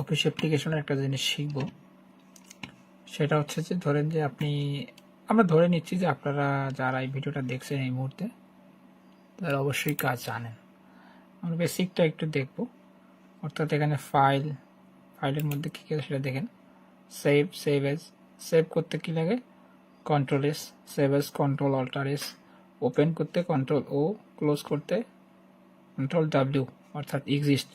Office অ্যাপ্লিকেশনের একটা জিনিস শিখব, সেটা হচ্ছে যে ধরেন যে আমরা ধরে নিচ্ছি যে আপনারা যারা এই ভিডিওটা দেখছেন এই মুহূর্তে তারা অবশ্যই কাজ জানেন। আমরা বেসিকটা একটু দেখব, অর্থাৎ এখানে ফাইলের মধ্যে কী কী আছে সেটা দেখেন। সেভ এজ, সেভ করতে কী লাগে? Control S, save as control alter S, open করতে কন্ট্রোল ও, ক্লোজ করতে কন্ট্রোল ডাব্লিউ, অর্থাৎ এক্সিস্ট।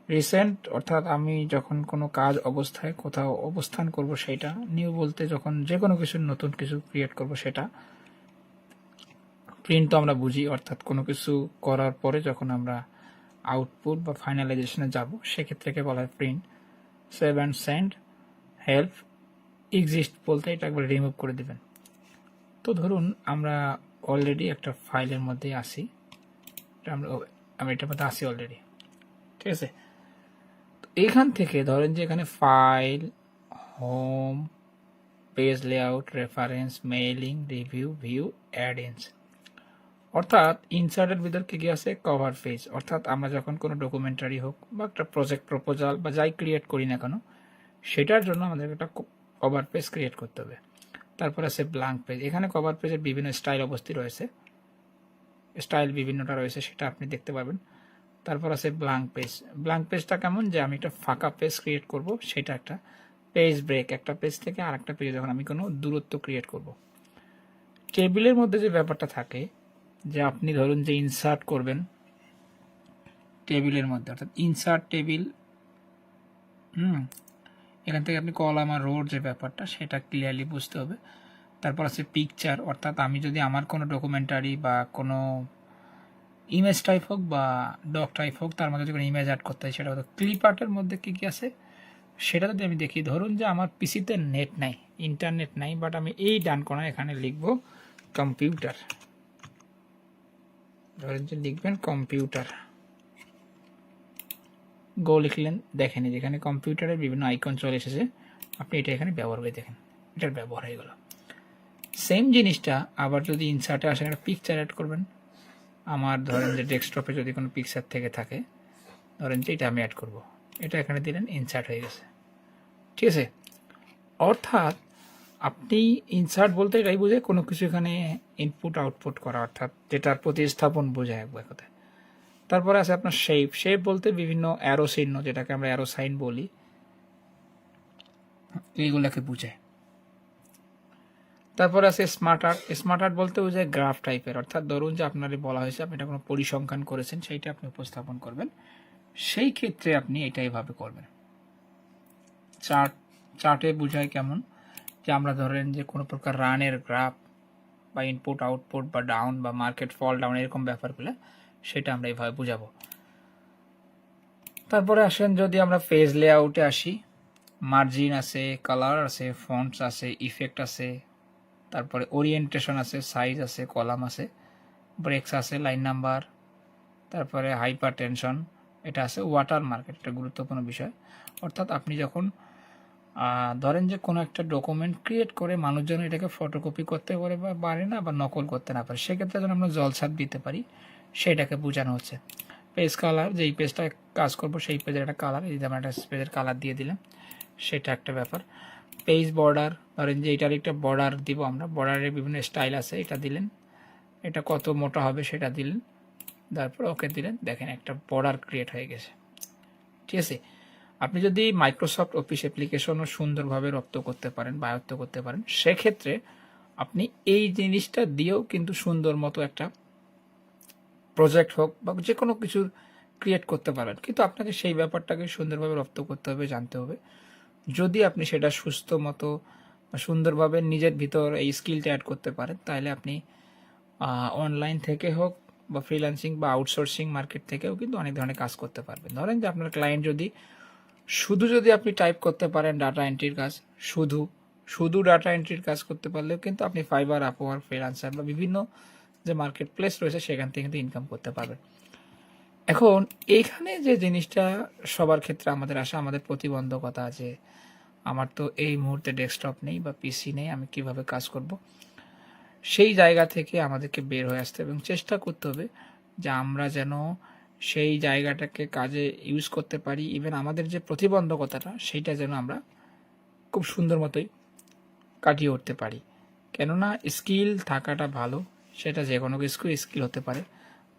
রিসেন্ট অর্থাৎ আমি যখন কোনো কাজ অবস্থায় কোথাও অবস্থান করব সেটা। নিউ বলতে যখন যে কোনো কিছু নতুন কিছু ক্রিয়েট করব সেটা। প্রিন্ট তো আমরা বুঝি, অর্থাৎ কোনো কিছু করার পরে যখন আমরা আউটপুট বা ফাইনালাইজেশনে যাব সেক্ষেত্রে বলা হয় print. Save and send, help, exist বলতে এটা একবার রিমুভ করে দেবেন। তো ধরুন আমরা অলরেডি একটা ফাইলের মধ্যে আসি, আমি এটার মধ্যে আসি অলরেডি, ঠিক আছে। এখান থেকে ধরেন যে এখানে file, home, page layout, references, mailing, review, view, add ins, অর্থাৎ ইনসার্টের ভিতর কী কী আছে? কভার পেজ, অর্থাৎ আমরা যখন কোনো ডকুমেন্টারি হোক বা একটা প্রজেক্ট প্রপোজাল বা যাই ক্রিয়েট করি না কেন সেটার জন্য আমাদের একটা কভার পেজ ক্রিয়েট করতে হবে। তারপর আছে ব্ল্যাঙ্ক পেজ, এখানে কভার পেজের বিভিন্ন স্টাইল অবস্থিত রয়েছে, স্টাইল বিভিন্নটা রয়েছে সেটা আপনি দেখতে পারবেন। তারপর আছে ব্ল্যাঙ্ক পেজ। ব্ল্যাঙ্ক পেজটা কেমন? যে আমি একটা ফাঁকা পেজ ক্রিয়েট করব, সেটা একটা পেজ ব্রেক, একটা পেজ থেকে আর একটা পেজে যখন আমি কোনো দূরত্ব ক্রিয়েট করব। টেবিলের মধ্যে যে ব্যাপারটা থাকে যে আপনি ধরুন যে ইনসার্ট করবেন টেবিলের মধ্যে, অর্থাৎ ইনসার্ট টেবিল, এখান থেকে আপনি কলাম আর রোর যে ব্যাপারটা সেটা ক্লিয়ারলি বুঝতে হবে। তারপর আছে পিকচার, অর্থাৎ আমি যদি আমার কোনো ডকুমেন্টারি বা কোনো ইমেজ টাইপ হোক বা ডক টাইপ হোক তার মধ্যে যদি ইমেজ অ্যাড করতে হয় সেটা হতো। ক্লিপ আর্টের মধ্যে কী কী আছে সেটা যদি আমি দেখি, ধরুন যে আমার পিসিতে নেট নাই, ইন্টারনেট নাই, বাট আমি এই ডান কোণায় এখানে লিখব কম্পিউটার। ধরেন যে লিখবেন কম্পিউটার, গো লিখলেন, দেখেন যেখানে কম্পিউটারের বিভিন্ন আইকন চলে এসেছে, আপনি এটা এখানে ব্যবহার করে দেখেন, এটার ব্যবহার হয়ে গেল। সেম জিনিসটা আবার যদি ইনসার্টে আসে একটা পিকচার অ্যাড করবেন, আমার ধরেন যে ডেস্কটপে যদি কোনো পিকচার থেকে থাকে, ধরেন যে এটা আমি অ্যাড করব, এটা এখানে দিলেন, ইনসার্ট হয়ে গেছে, ঠিক আছে। অর্থাৎ আপনি ইনসার্ট বলতে এটাই বোঝায় কোনো কিছু এখানে ইনপুট আউটপুট করা, অর্থাৎ যেটার প্রতিস্থাপন বোঝায় একবার কথায়। তারপরে আছে আপনার শেপ। শেপ বলতে বিভিন্ন অ্যারো চিহ্ন, যেটাকে আমরা অ্যারো সাইন বলি, এইগুলোকে বোঝায়। তারপরে আছে স্মার্ট আর্ট। স্মার্ট আর্ট বলতে বোঝায় গ্রাফ টাইপের, অর্থাৎ ধরুন যে আপনারই বলা হয়েছে আপনি এটা কোনো পরিসংখ্যান করেছেন, সেইটা আপনি উপস্থাপন করবেন, সেই ক্ষেত্রে আপনি এটা এইভাবে করবেন। চার্টে বোঝায় কেমন? যে আমরা ধরেন যে কোনো প্রকার রানের গ্রাফ বা ইনপুট আউটপুট বা ডাউন বা মার্কেট ফল ডাউন এরকম ব্যাপারগুলো, সেটা আমরা এইভাবে বুঝাবো। তারপরে আসেন যদি আমরা পেজ লেআউটে আসি, মার্জিন আছে, কালার আছে, ফন্টস আছে, ইফেক্ট আছে, তারপরে ওরিয়েন্টেশন আছে, সাইজ আছে, কলাম আছে, ব্রেকস আছে, লাইন নাম্বার, তারপরে হাইপার টেনশন, এটা আছে, ওয়াটারমার্ক, একটা গুরুত্বপূর্ণ বিষয়। অর্থাৎ আপনি যখন ধরেন যে কোনো একটা ডকুমেন্ট ক্রিয়েট করে মানুষজন এটাকে ফটোকপি করতে পারে বা পারে না, বা নকল করতে না পারে, সেক্ষেত্রে যেন আমরা জলছাপ দিতে পারি সেটাকে বোঝানো হচ্ছে। পেজ কালার, যেই পেজটা কাজ করবো সেই পেজের একটা কালার, এই যে আমরা একটা পেজের কালার দিয়ে দিলাম, সেটা একটা ব্যাপার। পেজ বর্ডার, ধরেন যে এটার একটা বর্ডার দিব আমরা, বর্ডারের বিভিন্ন স্টাইল আছে, এটা দিলেন, এটা কত মোটা হবে সেটা দিলেন, তারপর ওকে দিলেন, দেখেন একটা বর্ডার ক্রিয়েট হয়ে গেছে, ঠিক আছে। আপনি যদি মাইক্রোসফট অফিস অ্যাপ্লিকেশনও সুন্দরভাবে রপ্ত করতে পারেন বা আয়ত্ত করতে পারেন, সেক্ষেত্রে আপনি এই জিনিসটা দিয়েও কিন্তু সুন্দর মতো একটা প্রজেক্ট হোক বা যে কোনো কিছুর ক্রিয়েট করতে পারেন, কিন্তু আপনাকে সেই ব্যাপারটাকে সুন্দরভাবে রপ্ত করতে হবে, জানতে হবে। যদি আপনি সেটা সুস্থ মতো বা সুন্দরভাবে নিজের ভিতর এই স্কিলটা অ্যাড করতে পারেন, তাহলে আপনি অনলাইন থেকে হোক বা ফ্রিল্যান্সিং বা আউটসোর্সিং মার্কেট থেকেও কিন্তু অনেক ধরনের কাজ করতে পারবেন। ধরেন যে আপনার ক্লায়েন্ট যদি আপনি টাইপ করতে পারেন ডাটা এন্ট্রির কাজ, শুধু ডাটা এন্ট্রির কাজ করতে পারলেও কিন্তু আপনি ফাইবার, আপওয়ার্ক, ফ্রিল্যান্সার বা বিভিন্ন যে মার্কেট প্লেস রয়েছে সেখান থেকে কিন্তু ইনকাম করতে পারবেন। এখন এইখানে যে জিনিসটা সবার ক্ষেত্রে আমাদের আসা, আমাদের প্রতিবন্ধকতা আছে, আমার তো এই মুহূর্তে ডেস্কটপ নেই বা পিসি নেই, আমি কিভাবে কাজ করব, সেই জায়গা থেকে আমাদেরকে বের হয়ে আসতে এবং চেষ্টা করতে হবে যে আমরা যেন সেই জায়গাটাকে কাজে ইউজ করতে পারি, ইভেন আমাদের যে প্রতিবন্ধকতাটা সেইটা যেন আমরা খুব সুন্দর মতোই কাটিয়ে উঠতে পারি। কেননা স্কিল থাকাটা ভালো, সেটা যে কোনো কিছু স্কিল হতে পারে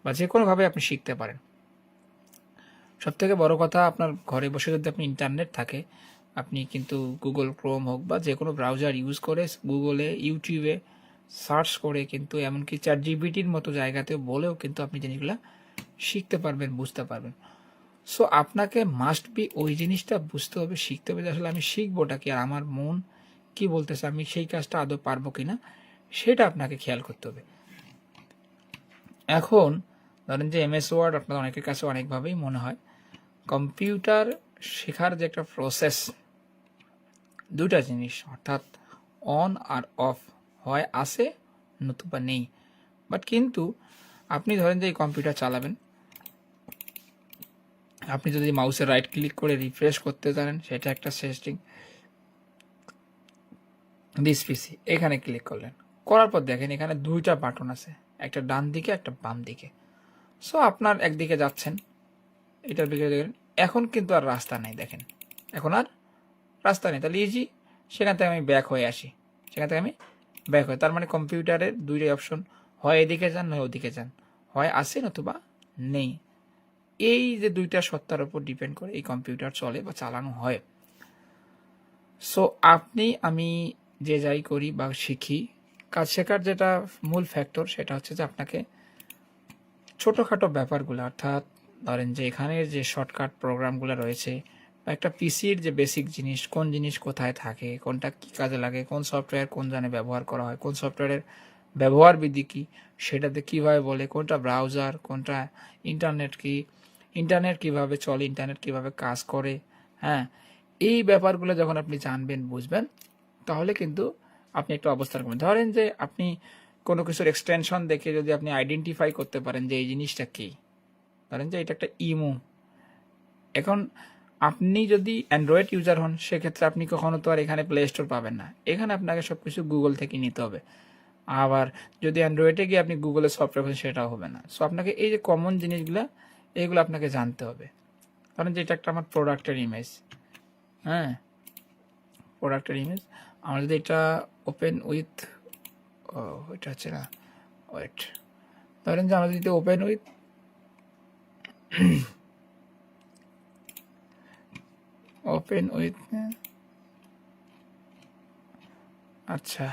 বা যে কোনোভাবে আপনি শিখতে পারেন। সবথেকে বড় কথা, আপনার ঘরে বসে যদি আপনি ইন্টারনেট থাকে, আপনি কিন্তু গুগল ক্রোম হোক বা যে কোনো ব্রাউজার ইউজ করে গুগলে, ইউটিউবে সার্চ করে, কিন্তু এমনকি চ্যাট জিপিটির মতো জায়গাতেও বলেও কিন্তু আপনি জিনিসগুলো শিখতে পারবেন, বুঝতে পারবেন। সো আপনাকে মাস্ট বি ওই জিনিসটা বুঝতে হবে, শিখতে হবে যে আসলে আমি শিখবোটা কি, আর আমার মন কি বলতেছে, আমি সেই কাজটা আদৌ পারবো কিনা সেটা আপনাকে খেয়াল করতে হবে। এখন ধরেন যে এমএস ওয়ার্ড আপনাদের অনেকের কাছে অনেকভাবেই মনে হয়। কম্পিউটার শেখার যে একটা প্রসেস, দুটা জিনিস, অর্থাৎ অন আর অফ, হয় আছে নতুবা নেই। বাট কিন্তু আপনি ধরেন যে এই কম্পিউটার চালাবেন, আপনি যদি মাউসে রাইট ক্লিক করে রিফ্রেশ করতে জানেন, সেটা একটা সেটিং। দিস পিসি এখানে ক্লিক করলেন, করার পর দেখেন এখানে দুইটা বাটন আছে, একটা ডান দিকে একটা বাম দিকে। সো আপনার একদিকে যাচ্ছেন, এটার দিকে দেখেন, এখন কিন্তু আর রাস্তা নেই, দেখেন এখন আর রাস্তা নেই। তাহলে ইজি, সেখান থেকে আমি ব্যাক হয়ে আসি, সেখান থেকে আমি ব্যাক হই। তার মানে কম্পিউটারের দুইটাই অপশন, হয় এদিকে যান নয় ওদিকে যান, হয় আছে নতুবা নেই। এই যে দুইটা সত্তার উপর ডিপেন্ড করে এই কম্পিউটার চলে বা চালানো হয়। সো আপনি আমি যে যাই করি বা শিখি, কাজ শেখার যেটা মূল ফ্যাক্টর সেটা হচ্ছে যে আপনাকে ছোটোখাটো ব্যাপারগুলো, অর্থাৎ ধরেন যে এখানের যে শর্টকাট প্রোগ্রামগুলো রয়েছে, বা একটা পিসির যে বেসিক জিনিস, কোন জিনিস কোথায় থাকে, কোনটা কী কাজে লাগে, কোন সফটওয়্যার কোন জানে ব্যবহার করা হয়, কোন সফটওয়্যারের ব্যবহার বিধি কী, সেটাতে কীভাবে বলে, কোনটা ব্রাউজার, কোনটা ইন্টারনেট, কি ইন্টারনেট কীভাবে চলে, ইন্টারনেট কীভাবে কাজ করে, হ্যাঁ, এই ব্যাপারগুলো যখন আপনি জানবেন, বুঝবেন, তাহলে কিন্তু আপনি একটা অবস্থান করবেন। ধরেন যে আপনি কোনো কিছুর এক্সটেনশন দেখে যদি আপনি আইডেন্টিফাই করতে পারেন যে এই জিনিসটা কী, ধরেন যে এটা একটা ইমো। এখন আপনি যদি অ্যান্ড্রয়েড ইউজার হন, সেক্ষেত্রে আপনি কখনো তো আর এখানে প্লে স্টোর পাবেন না, এখানে আপনাকে সব কিছু গুগল থেকে নিতে হবে। আবার যদি অ্যান্ড্রয়েডে গিয়ে আপনি গুগলের সফটওয়্যার পাবেন, সেটাও হবে না। সো আপনাকে এই যে কমন জিনিসগুলো, এইগুলো আপনাকে জানতে হবে। ধরেন যে এটা একটা আমার প্রোডাক্টের ইমেজ, হ্যাঁ, প্রোডাক্টের ইমেজ। আমরা যদি এটা ওপেন উইথ, এটা হচ্ছে না, ওয়েট, ধরেন যে আমরা যদি ওপেন উইথ আচ্ছা,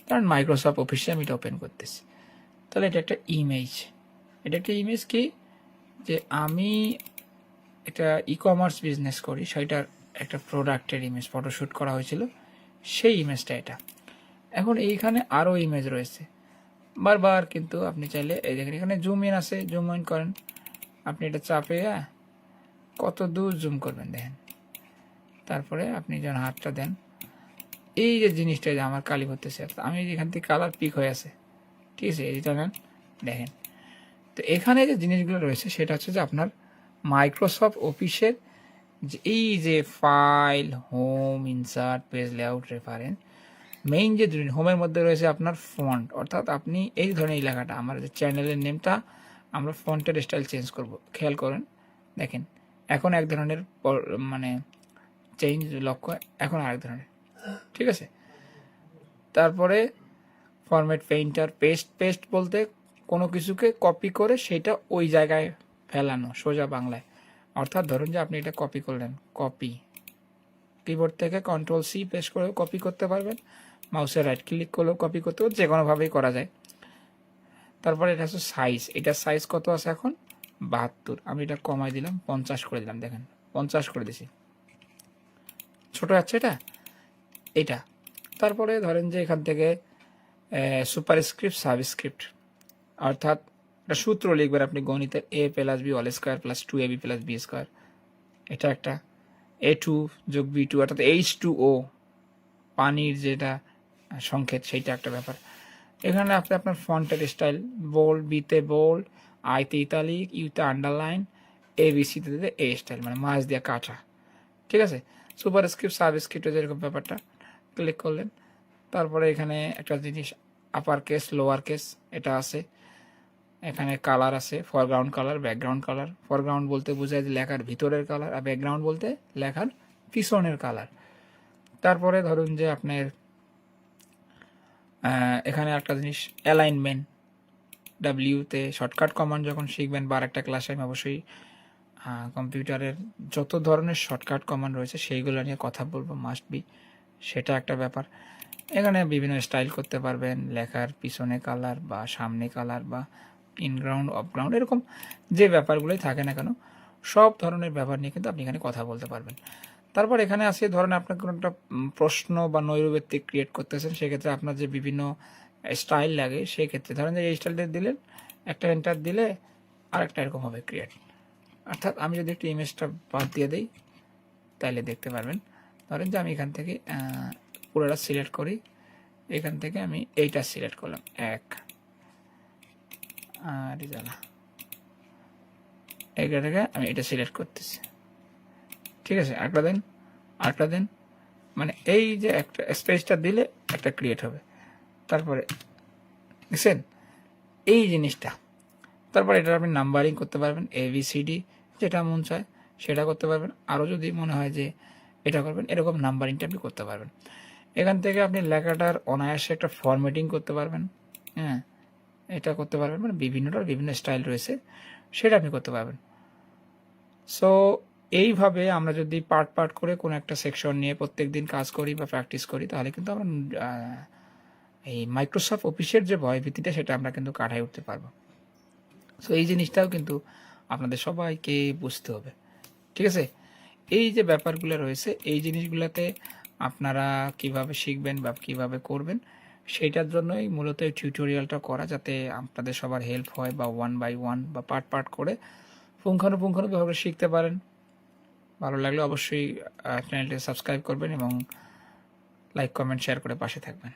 কারণ মাইক্রোসফট অফিসে আমি এটা ওপেন করতেছি, তাহলে এটা একটা ইমেজ। এটা একটা ইমেজ কি, যে আমি একটা ই কমার্স বিজনেস করি, সেটার একটা প্রোডাক্টের ইমেজ ফটোশ্যুট করা হয়েছিল, সেই ইমেজটা এটা। এখন এইখানে আরও ইমেজ রয়েছে বারবার, কিন্তু আপনি চাইলে এই দেখেন এখানে জুম ইন আছে, জুম ইন করেন, আপনি এটা চাপে কত দূর জুম করবেন দেখেন। তারপরে আপনি যখন হাতটা দেন, এই যে জিনিসটা যে আমার কালি করতেছে, আমি এখান থেকে কালার পিক হয়ে আছে, ঠিক আছে, এটা নেন দেখেন। তো এখানে যে জিনিসগুলো রয়েছে সেটা হচ্ছে যে আপনার মাইক্রোসফট অফিসের যে এই যে file, home, insert, page layout, reference, main যে হোমের মধ্যে রয়েছে আপনার ফন্ট, অর্থাৎ আপনি এই ধরনের এই লেখাটা, আমার যে চ্যানেলের নেমটা আমরা ফন্টের স্টাইল চেঞ্জ করব, খেয়াল করেন দেখেন, এখন এক ধরনের মানে চেঞ্জ লক্ষ্য, এখন আরেক ধরনের, ঠিক আছে। তারপরে ফরম্যাট পেইন্টার, পেস্ট বলতে কোনো কিছুকে কপি করে সেটা ওই জায়গায় ফেলানো, সোজা বাংলায়। অর্থাৎ ধরুন যে আপনি এটা কপি করলেন, কপি, কিবোর্ড থেকে কন্ট্রোল সি প্রেস করেও কপি করতে পারবেন, মাউসে রাইট ক্লিক করলেও কপি করতে, যে কোনোভাবেই করা যায়। তারপরে এটা হচ্ছে সাইজ, এটার সাইজ কত আছে এখন 72, আমি এটা কমাই দিলাম 50 করে দিলাম, দেখেন 50 করে দিছি, ছোটো যাচ্ছে এটা। তারপরে ধরেন যে এখান থেকে সুপারস্ক্রিপ্ট, সাবস্ক্রিপ্ট, অর্থাৎ একটা সূত্র লিখবেন আপনি গণিতের, a plus B all square plus 2ab plus B square, এটা একটা a2 যোগ b2, অর্থাৎ H2O, পানির যেটা সংকেত, সেইটা একটা ব্যাপার। এখানে আপনি আপনার ফন্টের স্টাইল, বোল্ড, বিতে বোল্ড, আইতে ইতালিক, ইউতে আন্ডারলাইন, এবিসিতে দিতে এ স্টাইল, মানে মাছ দিয়ে কাটা, ঠিক আছে। সুপারস্ক্রিপ্ট, সাবস্ক্রিপ্টের যেরকম ব্যাপারটা, ক্লিক করলেন। তারপরে এখানে একটা জিনিস আপার কেস, লোয়ার কেস, এটা আছে। এখানে কালার আছে, foreground colour, background colour. Foreground বলতে বোঝায় যে লেখার ভিতরের কালার, আর ব্যাকগ্রাউন্ড বলতে লেখার পিছনের কালার। তারপরে ধরুন যে আপনার এখানে একটা জিনিস অ্যালাইনমেন্ট, ডাব্লিউতে শর্টকাট কমান্ড যখন শিখবেন, বা একটা ক্লাসে আমি অবশ্যই কম্পিউটারের যত ধরনের শর্টকাট কমান্ড রয়েছে সেইগুলো নিয়ে কথা বলবো, মাস্ট বি, সেটা একটা ব্যাপার। এখানে বিভিন্ন স্টাইল করতে পারবেন, লেখার পিছনে কালার বা সামনে কালার বা ইনগ্রাউন্ড অফগ্রাউন্ড, এরকম যে ব্যাপারগুলোই থাকে না কেন সব ধরনের ব্যাপার নিয়ে কিন্তু আপনি এখানে কথা বলতে পারবেন। তারপর এখানে আসে ধরেন আপনার কোনো একটা প্রশ্ন বা নৈর্ব্যক্তিক ক্রিয়েট করতেছেন, সেক্ষেত্রে আপনার যে বিভিন্ন স্টাইল লাগে, সেক্ষেত্রে ধরেন যে এই স্টাইলটা দিলেন, একটা এন্টার দিলে আরেকটা এরকম হবে ক্রিয়েট। অর্থাৎ আমি যদি একটু ইমেজটা বাদ দিয়ে দিই তাহলে দেখতে পারবেন। ধরেন যে আমি এখান থেকে পুরোটা সিলেক্ট করি, এখান থেকে আমি এইটা সিলেক্ট করলাম, এক আর জ্বালা, এইটা থেকে আমি এটা সিলেক্ট করতেছি, ঠিক আছে। আরেকটা দেন, মানে এই যে একটা স্পেসটা দিলে একটা ক্রিয়েট হবে। তারপরে দেখছেন এই জিনিসটা। তারপর এটা আপনি নাম্বারিং করতে পারবেন, ABCD, যেটা মন চায় সেটা করতে পারবেন। আরও যদি মনে হয় যে এটা করবেন, এরকম নাম্বারিংটা আপনি করতে পারবেন। এখান থেকে আপনি লেখাটার অনায়াসে একটা ফরম্যাটিং করতে পারবেন, হ্যাঁ, এটা করতে পারবেন, মানে বিভিন্নটার বিভিন্ন স্টাইল রয়েছে, সেটা আপনি করতে পারবেন। সো এইভাবে আমরা যদি পার্ট পার্ট করে কোনো একটা সেকশন নিয়ে প্রত্যেক দিন কাজ করি বা প্র্যাকটিস করি, তাহলে কিন্তু আমরা এই মাইক্রোসফট অফিসের যে ভয়ভীতিটা সেটা আমরা কিন্তু কাটাই উঠতে পারবো। সো এই জিনিসটাও কিন্তু আপনাদের সবাইকে বুঝতে হবে, ঠিক আছে। এই যে ব্যাপারগুলো রয়েছে, এই জিনিসগুলোতে আপনারা কিভাবে শিখবেন বা কিভাবে করবেন, সেইটার জন্যই মূলত এই টিউটোরিয়ালটা করা, যাতে আপনাদের সবার হেল্প হয়, বা 1 বাই 1 বা পার্ট পার্ট করে পুঙ্খানুপুঙ্খানুভাবে শিখতে পারেন। ভালো লাগলে অবশ্যই চ্যানেলটি সাবস্ক্রাইব করবেন এবং লাইক, কমেন্ট, শেয়ার করে পাশে থাকবেন।